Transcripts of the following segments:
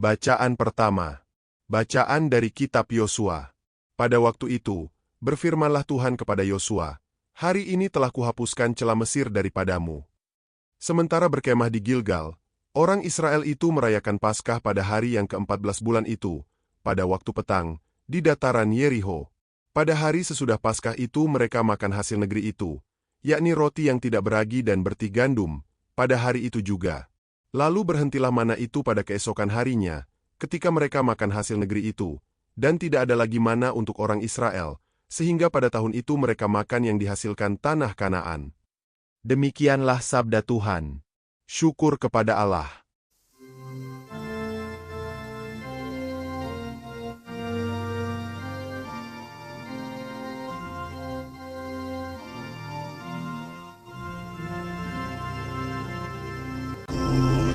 Bacaan pertama. Bacaan dari kitab Yosua. Pada waktu itu, berfirmanlah Tuhan kepada Yosua, "Hari ini telah kuhapuskan celah Mesir daripadamu." Sementara berkemah di Gilgal, orang Israel itu merayakan Paskah pada hari yang ke-14 bulan itu, pada waktu petang, di dataran Yeriho. Pada hari sesudah Paskah itu mereka makan hasil negeri itu, yakni roti yang tidak beragi dan berti gandum, pada hari itu juga. Lalu berhentilah mana itu pada keesokan harinya, ketika mereka makan hasil negeri itu, dan tidak ada lagi mana untuk orang Israel, sehingga pada tahun itu mereka makan yang dihasilkan tanah Kanaan. Demikianlah sabda Tuhan. Syukur kepada Allah.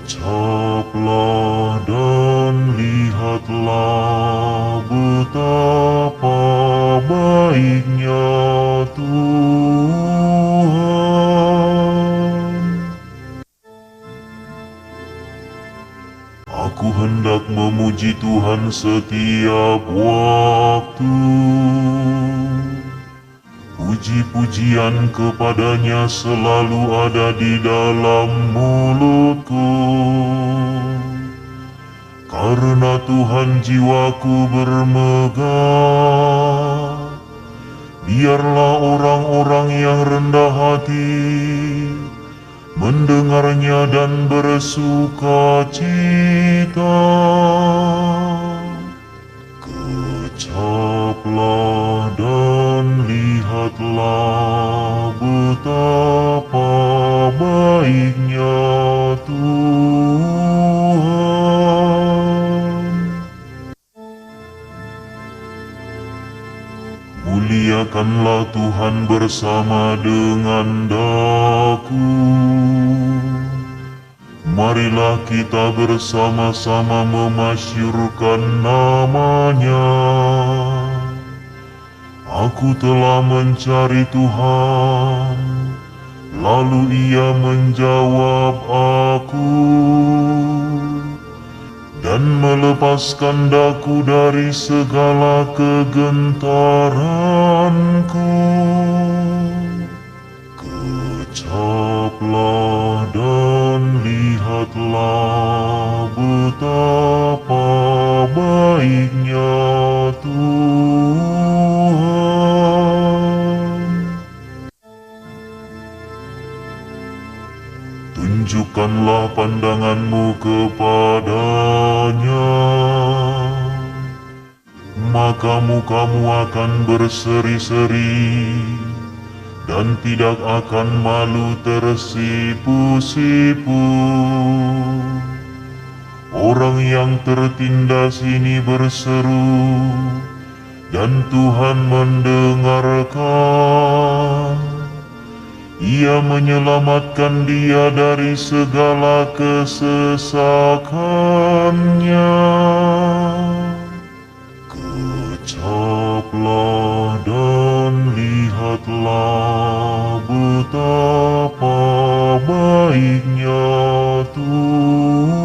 Ucaplah dan lihatlah betapa baiknya Tuhan. Aku hendak memuji Tuhan setiap waktu. Puji-pujian kepadanya selalu ada di dalam mulutku. Karena Tuhan jiwaku bermegah, biarlah orang-orang yang rendah hati mendengarnya dan bersuka cita. Kecaplah dan lihatlah betapa baiknya Tuhan. Muliakanlah Tuhan bersama dengan daku. Marilah kita bersama-sama memasyurkan nama-Nya. Aku telah mencari Tuhan, lalu Ia menjawab aku, dan melepaskan daku dari segala kegentaranku. Kecaplah dan lihatlah betapa baiknya Tuhan. Tunjukkanlah pandanganmu kepadanya, maka mukamu akan berseri-seri dan tidak akan malu tersipu-sipu. Orang yang tertindas ini berseru, dan Tuhan mendengarkan. Ia menyelamatkan dia dari segala kesesakannya. Kecaplah dan lihatlah betapa baiknya Tuhan.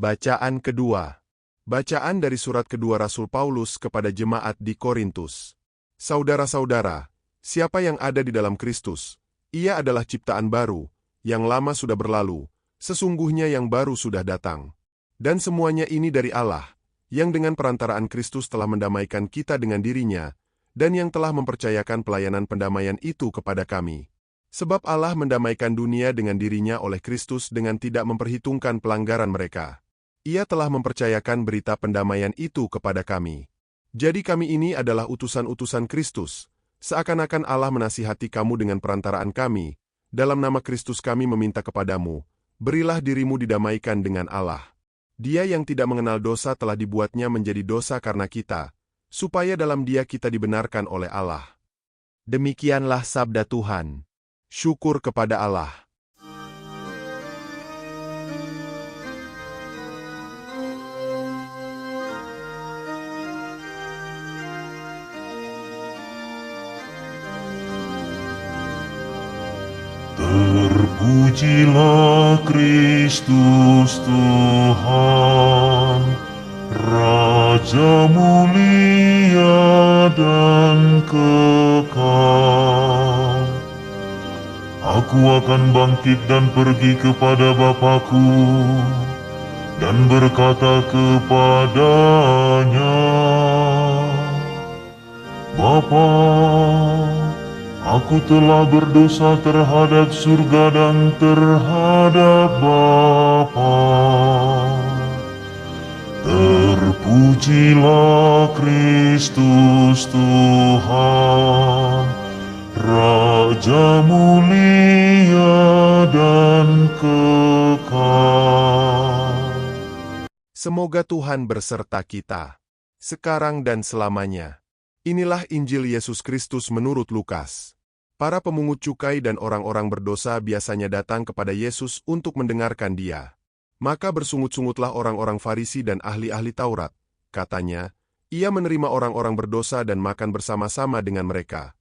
Bacaan kedua. Bacaan dari surat kedua Rasul Paulus kepada jemaat di Korintus. Saudara-saudara, siapa yang ada di dalam Kristus, ia adalah ciptaan baru, yang lama sudah berlalu, sesungguhnya yang baru sudah datang. Dan semuanya ini dari Allah, yang dengan perantaraan Kristus telah mendamaikan kita dengan dirinya, dan yang telah mempercayakan pelayanan pendamaian itu kepada kami. Sebab Allah mendamaikan dunia dengan dirinya oleh Kristus dengan tidak memperhitungkan pelanggaran mereka. Ia telah mempercayakan berita pendamaian itu kepada kami. Jadi kami ini adalah utusan-utusan Kristus, seakan-akan Allah menasihati kamu dengan perantaraan kami. Dalam nama Kristus kami meminta kepadamu, berilah dirimu didamaikan dengan Allah. Dia yang tidak mengenal dosa telah dibuatnya menjadi dosa karena kita, supaya dalam Dia kita dibenarkan oleh Allah. Demikianlah sabda Tuhan. Syukur kepada Allah. Terpujilah Kristus Tuhan, Raja mulia dan kekal. Aku akan bangkit dan pergi kepada Bapa-Ku dan berkata kepadanya, Bapa, aku telah berdosa terhadap surga dan terhadap Bapa. Terpujilah Kristus Tuhan, Raja mulia dan kekal. Semoga Tuhan berserta kita, sekarang dan selamanya. Inilah Injil Yesus Kristus menurut Lukas. Para pemungut cukai dan orang-orang berdosa biasanya datang kepada Yesus untuk mendengarkan Dia. Maka bersungut-sungutlah orang-orang Farisi dan ahli-ahli Taurat. Katanya, Ia menerima orang-orang berdosa dan makan bersama-sama dengan mereka.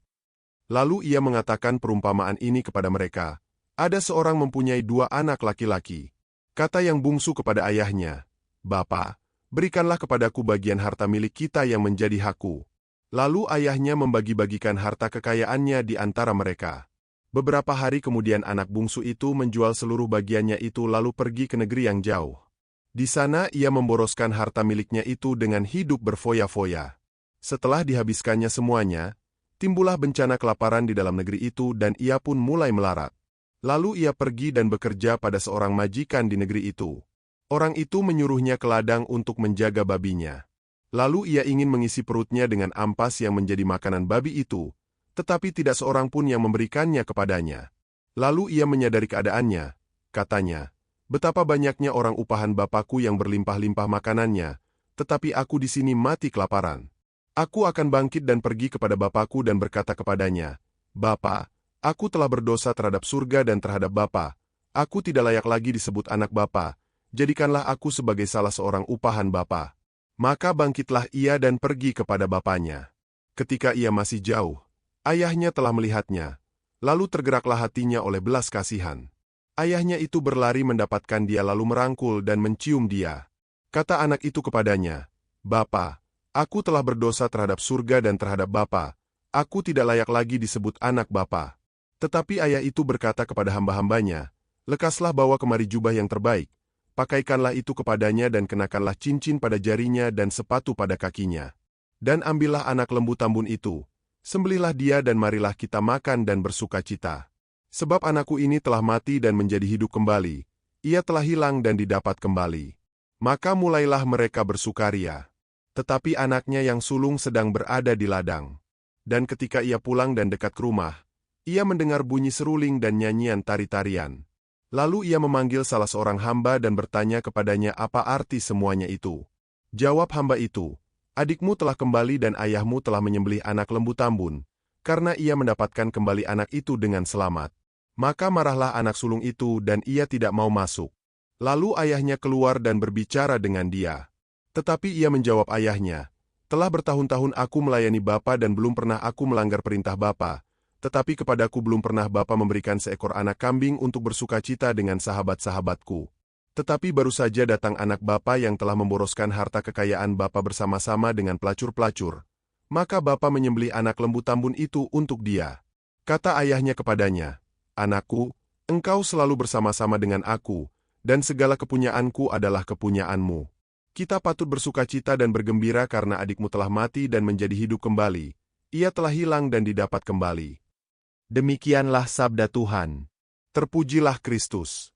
Lalu Ia mengatakan perumpamaan ini kepada mereka. Ada seorang mempunyai 2 anak laki-laki. Kata yang bungsu kepada ayahnya, Bapa, berikanlah kepadaku bagian harta milik kita yang menjadi hakku. Lalu ayahnya membagi-bagikan harta kekayaannya di antara mereka. Beberapa hari kemudian anak bungsu itu menjual seluruh bagiannya itu lalu pergi ke negeri yang jauh. Di sana ia memboroskan harta miliknya itu dengan hidup berfoya-foya. Setelah dihabiskannya semuanya, timbullah bencana kelaparan di dalam negeri itu dan ia pun mulai melarat. Lalu ia pergi dan bekerja pada seorang majikan di negeri itu. Orang itu menyuruhnya ke ladang untuk menjaga babinya. Lalu ia ingin mengisi perutnya dengan ampas yang menjadi makanan babi itu, tetapi tidak seorang pun yang memberikannya kepadanya. Lalu ia menyadari keadaannya. Katanya, betapa banyaknya orang upahan Bapakku yang berlimpah-limpah makanannya, tetapi aku di sini mati kelaparan. Aku akan bangkit dan pergi kepada Bapakku dan berkata kepadanya, Bapa, aku telah berdosa terhadap surga dan terhadap Bapa. Aku tidak layak lagi disebut anak Bapa. Jadikanlah aku sebagai salah seorang upahan Bapa. Maka bangkitlah ia dan pergi kepada bapanya. Ketika ia masih jauh, ayahnya telah melihatnya. Lalu tergeraklah hatinya oleh belas kasihan. Ayahnya itu berlari mendapatkan dia lalu merangkul dan mencium dia. Kata anak itu kepadanya, Bapa, aku telah berdosa terhadap surga dan terhadap Bapa. Aku tidak layak lagi disebut anak Bapa. Tetapi ayah itu berkata kepada hamba-hambanya, lekaslah bawa kemari jubah yang terbaik. Pakaikanlah itu kepadanya dan kenakanlah cincin pada jarinya dan sepatu pada kakinya. Dan ambillah anak lembu tambun itu, sembelihlah dia dan marilah kita makan dan bersukacita. Sebab anakku ini telah mati dan menjadi hidup kembali, ia telah hilang dan didapat kembali. Maka mulailah mereka bersukaria. Tetapi anaknya yang sulung sedang berada di ladang. Dan ketika ia pulang dan dekat ke rumah, ia mendengar bunyi seruling dan nyanyian tari-tarian. Lalu ia memanggil salah seorang hamba dan bertanya kepadanya apa arti semuanya itu. Jawab hamba itu, adikmu telah kembali dan ayahmu telah menyembelih anak lembu tambun, karena ia mendapatkan kembali anak itu dengan selamat. Maka marahlah anak sulung itu dan ia tidak mau masuk. Lalu ayahnya keluar dan berbicara dengan dia. Tetapi ia menjawab ayahnya, telah bertahun-tahun aku melayani Bapa dan belum pernah aku melanggar perintah Bapa. Tetapi kepadaku belum pernah Bapa memberikan seekor anak kambing untuk bersukacita dengan sahabat-sahabatku. Tetapi baru saja datang anak Bapa yang telah memboroskan harta kekayaan Bapa bersama-sama dengan pelacur-pelacur. Maka Bapa menyembelih anak lembu tambun itu untuk dia. Kata ayahnya kepadanya, Anakku, engkau selalu bersama-sama dengan aku, dan segala kepunyaanku adalah kepunyaanmu. Kita patut bersukacita dan bergembira karena adikmu telah mati dan menjadi hidup kembali. Ia telah hilang dan didapat kembali. Demikianlah sabda Tuhan. Terpujilah Kristus.